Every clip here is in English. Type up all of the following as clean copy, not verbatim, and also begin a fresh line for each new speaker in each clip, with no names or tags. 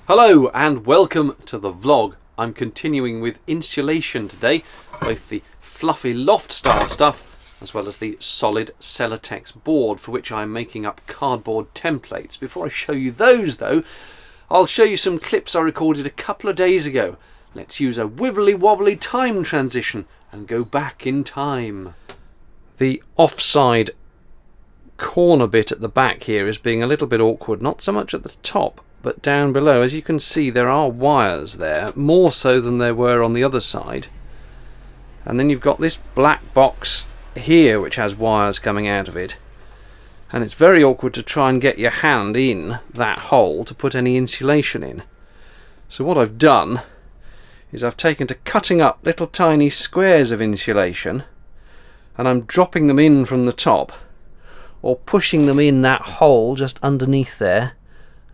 Hello and welcome to the vlog. I'm continuing with insulation today, both the fluffy loft style stuff as well as the solid Celotex board, for which I'm making up cardboard templates. Before I show you those though, I'll show you some clips I recorded a couple of days ago. Let's use a wibbly wobbly time transition and go back in time. The offside corner bit at the back here is being a little bit awkward, not so much at the top but down below. As you can see, there are wires there, more so than there were on the other side. And then you've got this black box here which has wires coming out of it, and it's very awkward to try and get your hand in that hole to put any insulation in. So what I've done is I've taken to cutting up little tiny squares of insulation, and I'm dropping them in from the top or pushing them in that hole just underneath there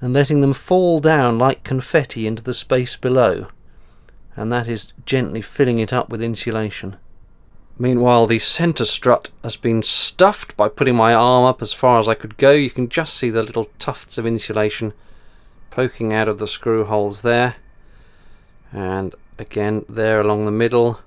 and letting them fall down like confetti into the space below, and that is gently filling it up with insulation. Meanwhile, the centre strut has been stuffed by putting my arm up as far as I could go. You can just see the little tufts of insulation poking out of the screw holes there, and again there along the middle,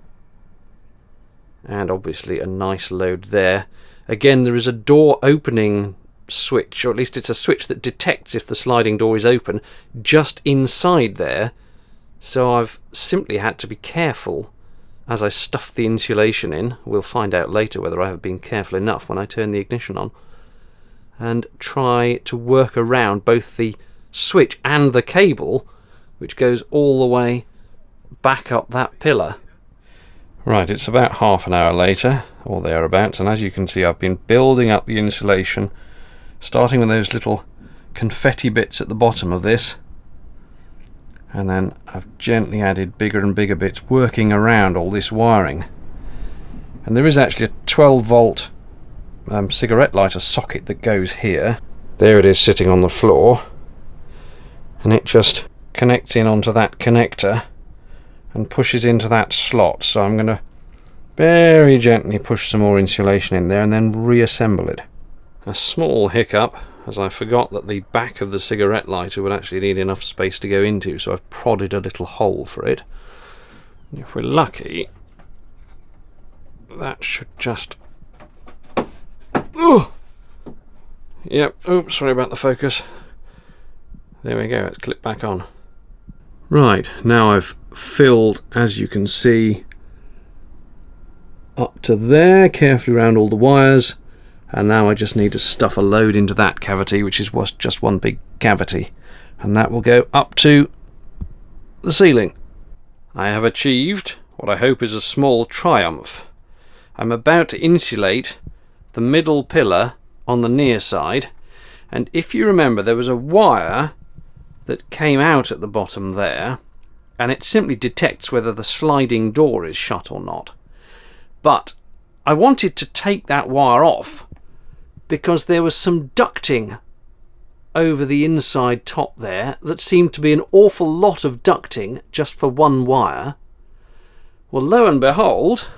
and obviously a nice load there. Again, there is a door opening switch, or at least it's a switch that detects if the sliding door is open, just inside there, so I've simply had to be careful as I stuff the insulation in. We'll find out later whether I have been careful enough when I turn the ignition on, and try to work around both the switch and the cable which goes all the way back up that pillar. Right, it's about half an hour later or thereabouts, and as you can see, I've been building up the insulation, starting with those little confetti bits at the bottom of this, and then I've gently added bigger and bigger bits working around all this wiring. And there is actually a 12 volt cigarette lighter socket that goes here. There it is sitting on the floor, and it just connects in onto that connector and pushes into that slot. So I'm going to very gently push some more insulation in there and then reassemble it. A small hiccup, as I forgot that the back of the cigarette lighter would actually need enough space to go into, so I've prodded a little hole for it. And if we're lucky, that should just... Ooh! Yep, oops, sorry about the focus. There we go, it's clipped back on. Right, now I've filled, as you can see, up to there, carefully around all the wires. And now I just need to stuff a load into that cavity, which is just one big cavity, and that will go up to the ceiling. I have achieved what I hope is a small triumph. I'm about to insulate the middle pillar on the near side, and if you remember, there was a wire that came out at the bottom there, and it simply detects whether the sliding door is shut or not. But I wanted to take that wire off because there was some ducting over the inside top there that seemed to be an awful lot of ducting just for one wire. Well, lo and behold,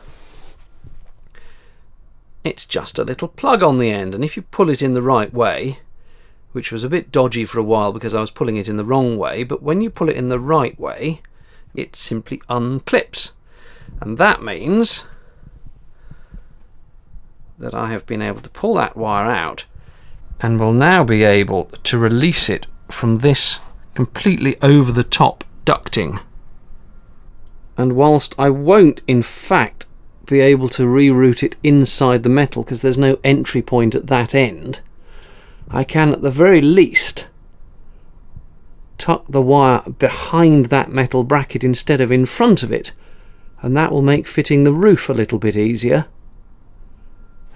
it's just a little plug on the end, and if you pull it in the right way, which was a bit dodgy for a while because I was pulling it in the wrong way, but when you pull it in the right way, it simply unclips. And that means that I have been able to pull that wire out and will now be able to release it from this completely over the top ducting. And whilst I won't in fact be able to reroute it inside the metal because there's no entry point at that end, I can at the very least tuck the wire behind that metal bracket instead of in front of it, and that will make fitting the roof a little bit easier.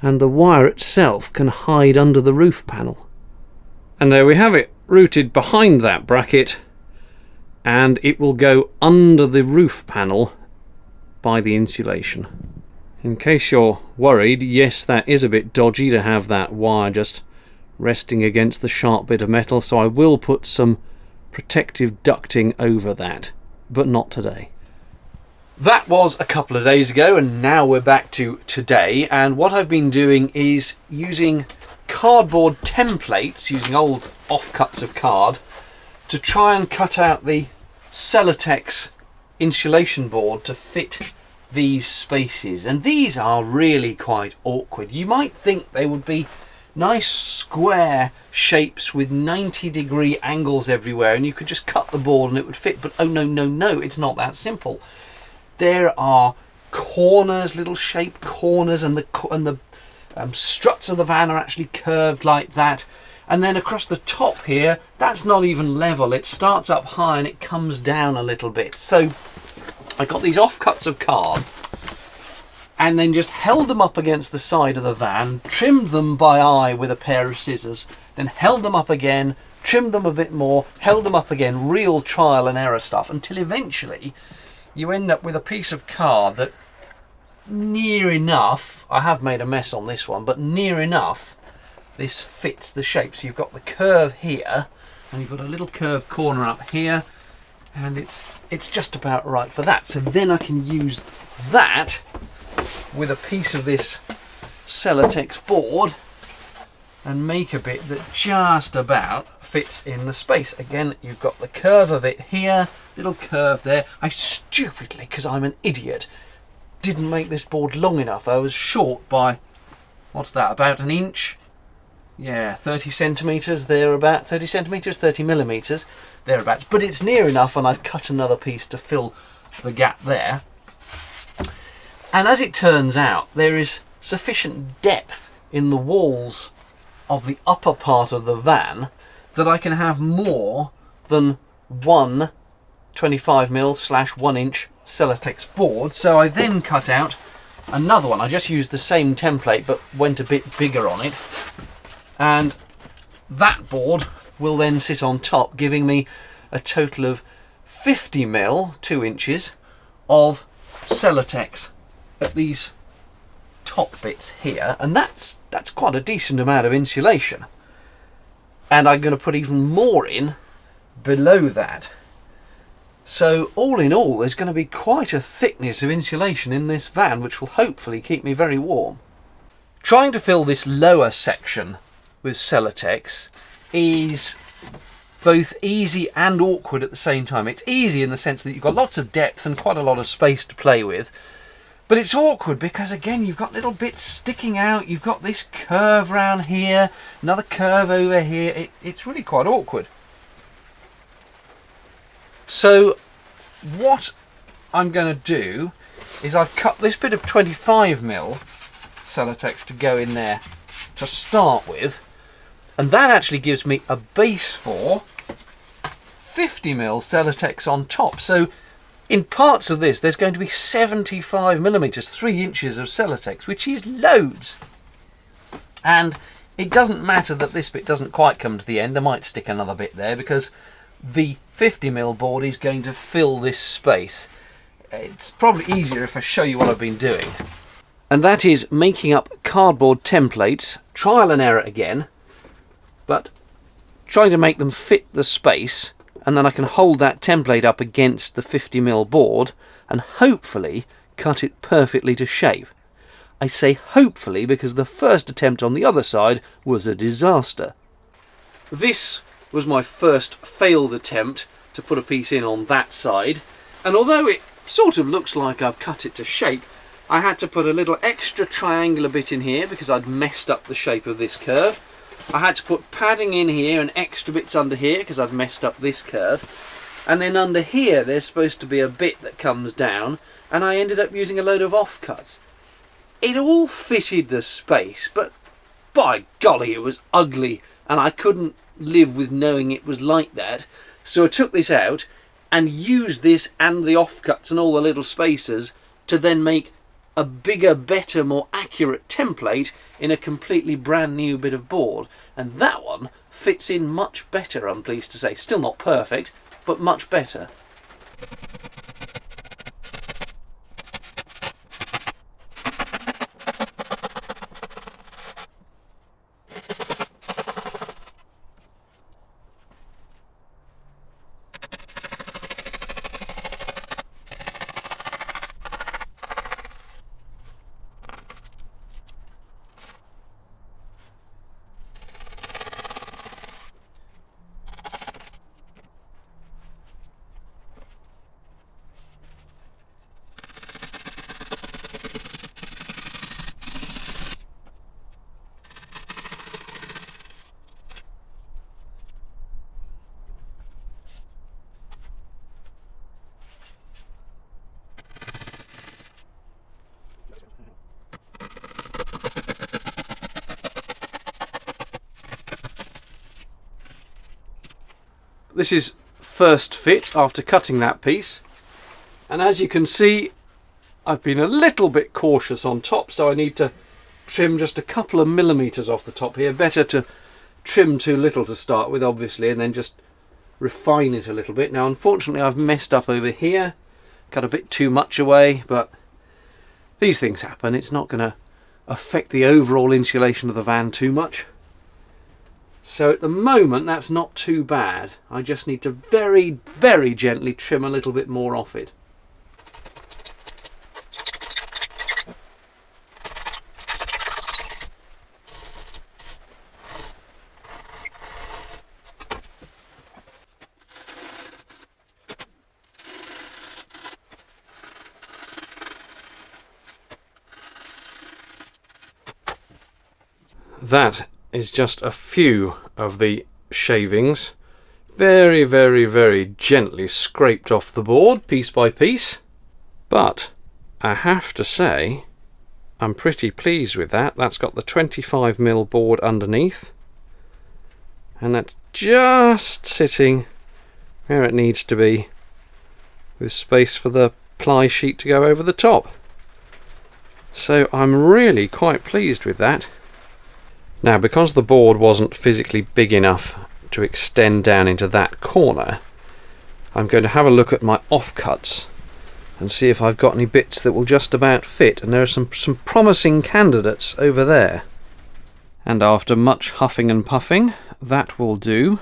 And the wire itself can hide under the roof panel. And there we have it, routed behind that bracket, and it will go under the roof panel by the insulation. In case you're worried, yes, that is a bit dodgy to have that wire just resting against the sharp bit of metal, so I will put some protective ducting over that, but not today. That was a couple of days ago, and now we're back to today, and what I've been doing is using cardboard templates, using old offcuts of card, to try and cut out the Celotex insulation board to fit these spaces, and these are really quite awkward. You might think they would be nice square shapes with 90-degree angles everywhere and you could just cut the board and it would fit, but oh no, it's not that simple. There are corners, little shaped corners, and the struts of the van are actually curved like that. And then across the top here, that's not even level. It starts up high and it comes down a little bit. So I got these offcuts of card and then just held them up against the side of the van, trimmed them by eye with a pair of scissors, then held them up again, trimmed them a bit more, held them up again, real trial and error stuff, until eventually you end up with a piece of card that near enough, I have made a mess on this one, but near enough this fits the shape. So you've got the curve here and you've got a little curved corner up here, and it's just about right for that. So then I can use that with a piece of this Celotex board and make a bit that just about fits in the space. Again, you've got the curve of it here, little curve there. I stupidly, because I'm an idiot, didn't make this board long enough. I was short by, what's that, about an inch? Yeah, 30 centimetres, thereabout, 30 centimetres, 30 millimetres, thereabouts. But it's near enough, and I've cut another piece to fill the gap there. And as it turns out, there is sufficient depth in the walls of the upper part of the van that I can have more than one 25mm / 1 inch Celotex board. So I then cut out another one. I just used the same template but went a bit bigger on it, and that board will then sit on top, giving me a total of 50mm, 2 inches of Celotex at these top bits here, and that's quite a decent amount of insulation. And I'm going to put even more in below that. So all in all, there's going to be quite a thickness of insulation in this van, which will hopefully keep me very warm. Trying to fill this lower section with Celotex is both easy and awkward at the same time. It's easy in the sense that you've got lots of depth and quite a lot of space to play with, but it's awkward because, again, you've got little bits sticking out. You've got this curve round here, another curve over here. It's really quite awkward. So what I'm going to do is I've cut this bit of 25mm Celotex to go in there to start with, and that actually gives me a base for 50mm Celotex on top. So in parts of this, there's going to be 75mm, 3 inches of Celotex, which is loads. And it doesn't matter that this bit doesn't quite come to the end. I might stick another bit there because the 50mm board is going to fill this space. It's probably easier if I show you what I've been doing. And that is making up cardboard templates, trial and error again, but trying to make them fit the space, and then I can hold that template up against the 50mm board and hopefully cut it perfectly to shape. I say hopefully because the first attempt on the other side was a disaster. This was my first failed attempt to put a piece in on that side, and although it sort of looks like I've cut it to shape, I had to put a little extra triangular bit in here because I'd messed up the shape of this curve. I had to put padding in here and extra bits under here because I'd messed up this curve. And then under here there's supposed to be a bit that comes down, and I ended up using a load of offcuts. It all fitted the space, but by golly it was ugly, and I couldn't live with knowing it was like that. So I took this out and used this and the offcuts and all the little spacers to then make a bigger, better, more accurate template in a completely brand new bit of board, and that one fits in much better, I'm pleased to say. Still not perfect, but much better. this is first fit after cutting that piece, and as you can see I've been a little bit cautious on top, so I need to trim just a couple of millimeters off the top here. Better to trim too little to start with, obviously, and then just refine it a little bit. Now unfortunately I've messed up over here, cut a bit too much away, but these things happen. It's not going to affect the overall insulation of the van too much. So at the moment that's not too bad. I just need to very, very gently trim a little bit more off it. That is just a few of the shavings, very, very, very gently scraped off the board piece by piece. But I have to say I'm pretty pleased with that. That's got the 25mm board underneath, and that's just sitting where it needs to be, with space for the ply sheet to go over the top. So I'm really quite pleased with that. Now, because the board wasn't physically big enough to extend down into that corner, I'm going to have a look at my offcuts and see if I've got any bits that will just about fit, and there are some promising candidates over there. And after much huffing and puffing, that will do.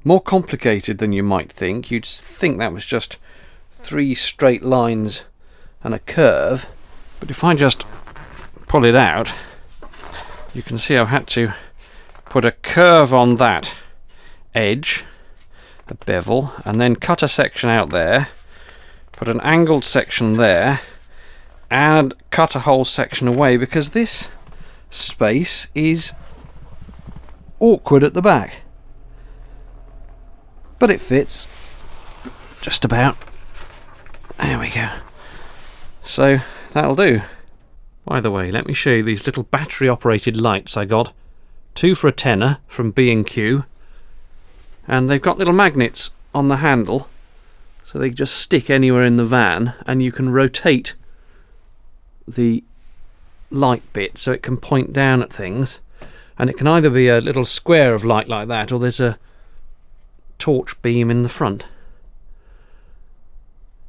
More complicated than you might think. You'd think that was just 3 straight lines and a curve, but if I just pull it out, you can see I've had to put a curve on that edge, a bevel, and then cut a section out there, put an angled section there, and cut a whole section away, because this space is awkward at the back. But it fits just about. There we go. So that'll do. By the way, let me show you these little battery operated lights I got. 2 for a tenner from B&Q, and they've got little magnets on the handle, so they just stick anywhere in the van, and you can rotate the light bit so it can point down at things, and it can either be a little square of light like that, or there's a torch beam in the front,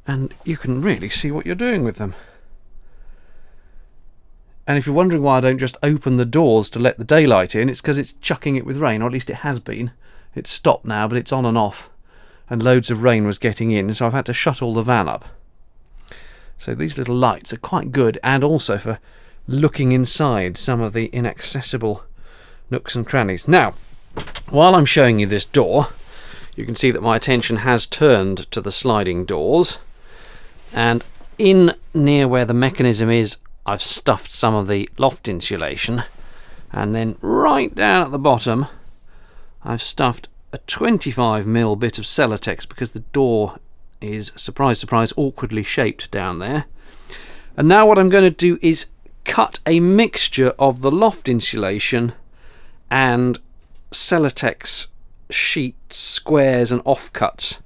and you can really see what you're doing with them. And if you're wondering why I don't just open the doors to let the daylight in, it's because it's chucking it with rain, or at least it has been. It's stopped now, but it's on and off, and loads of rain was getting in, so I've had to shut all the van up. So these little lights are quite good, and also for looking inside some of the inaccessible nooks and crannies. Now, while I'm showing you this door, you can see that my attention has turned to the sliding doors, and in near where the mechanism is, I've stuffed some of the loft insulation, and then right down at the bottom I've stuffed a 25mm bit of Celotex, because the door is, surprise surprise, awkwardly shaped down there. And now what I'm going to do is cut a mixture of the loft insulation and Celotex sheet squares and offcuts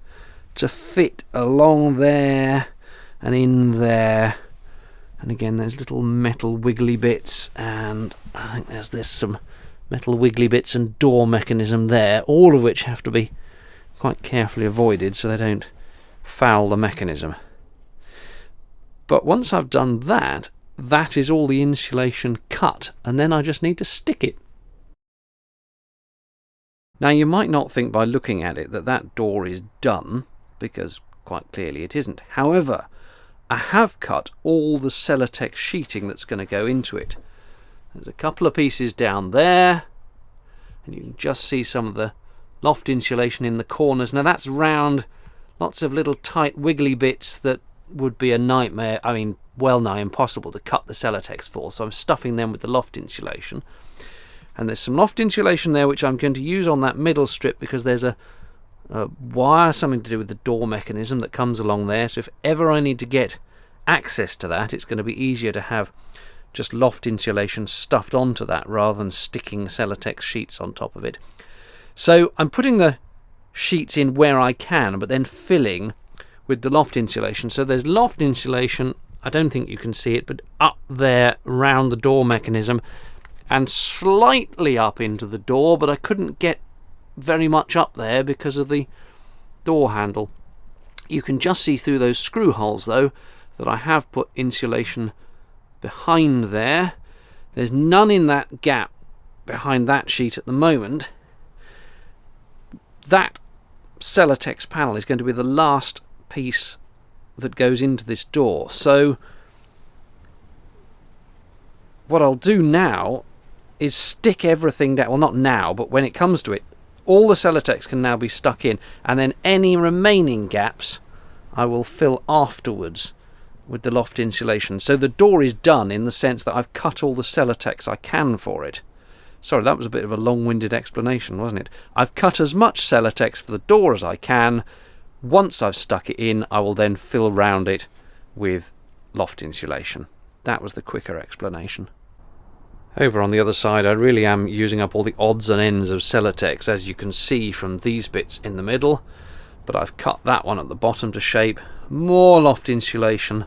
to fit along there and in there. And again, there's little metal wiggly bits, and I think there's some metal wiggly bits and door mechanism there, all of which have to be quite carefully avoided so they don't foul the mechanism. But once I've done that, that is all the insulation cut, and then I just need to stick it. Now, you might not think by looking at it that that door is done, because quite clearly it isn't. However, I have cut all the Celotex sheeting that's going to go into it. There's a couple of pieces down there, and you can just see some of the loft insulation in the corners. Now that's round, lots of little tight wiggly bits that would be a nightmare, I mean well nigh impossible to cut the Celotex for, so I'm stuffing them with the loft insulation. And there's some loft insulation there which I'm going to use on that middle strip, because there's a wire, something to do with the door mechanism that comes along there, so if ever I need to get access to that, it's going to be easier to have just loft insulation stuffed onto that rather than sticking Celotex sheets on top of it. So I'm putting the sheets in where I can, but then filling with the loft insulation. So there's loft insulation, I don't think you can see it, but up there round the door mechanism and slightly up into the door, but I couldn't get very much up there because of the door handle. You can just see through those screw holes though that I have put insulation behind there. There's none in that gap behind that sheet at the moment. That Celotex panel is going to be the last piece that goes into this door. So what I'll do now is stick everything down. Well, not now, but when it comes to it, all the Celotex can now be stuck in, and then any remaining gaps I will fill afterwards with the loft insulation. So the door is done in the sense that I've cut all the Celotex I can for it. Sorry, that was a bit of a long-winded explanation, wasn't it? I've cut as much Celotex for the door as I can. Once I've stuck it in, I will then fill round it with loft insulation. That was the quicker explanation. Over on the other side, I really am using up all the odds and ends of Celotex, as you can see from these bits in the middle. But I've cut that one at the bottom to shape. More loft insulation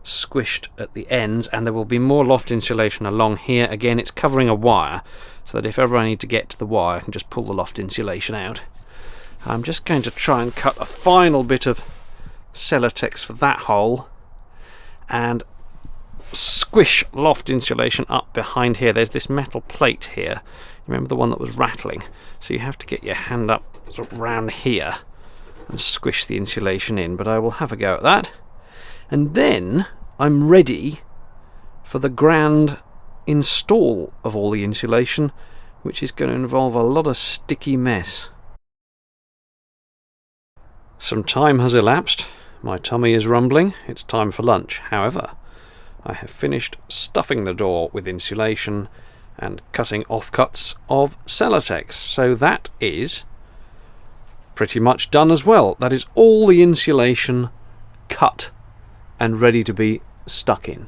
squished at the ends, and there will be more loft insulation along here. Again, it's covering a wire, so that if ever I need to get to the wire, I can just pull the loft insulation out. I'm just going to try and cut a final bit of Celotex for that hole and squish loft insulation up behind here. There's this metal plate here. Remember the one that was rattling? So you have to get your hand up sort of round here and squish the insulation in, but I will have a go at that. And then I'm ready for the grand install of all the insulation, which is going to involve a lot of sticky mess. Some time has elapsed. My tummy is rumbling. It's time for lunch. However, I have finished stuffing the door with insulation and cutting offcuts of Celotex. So that is pretty much done as well. That is all the insulation cut and ready to be stuck in.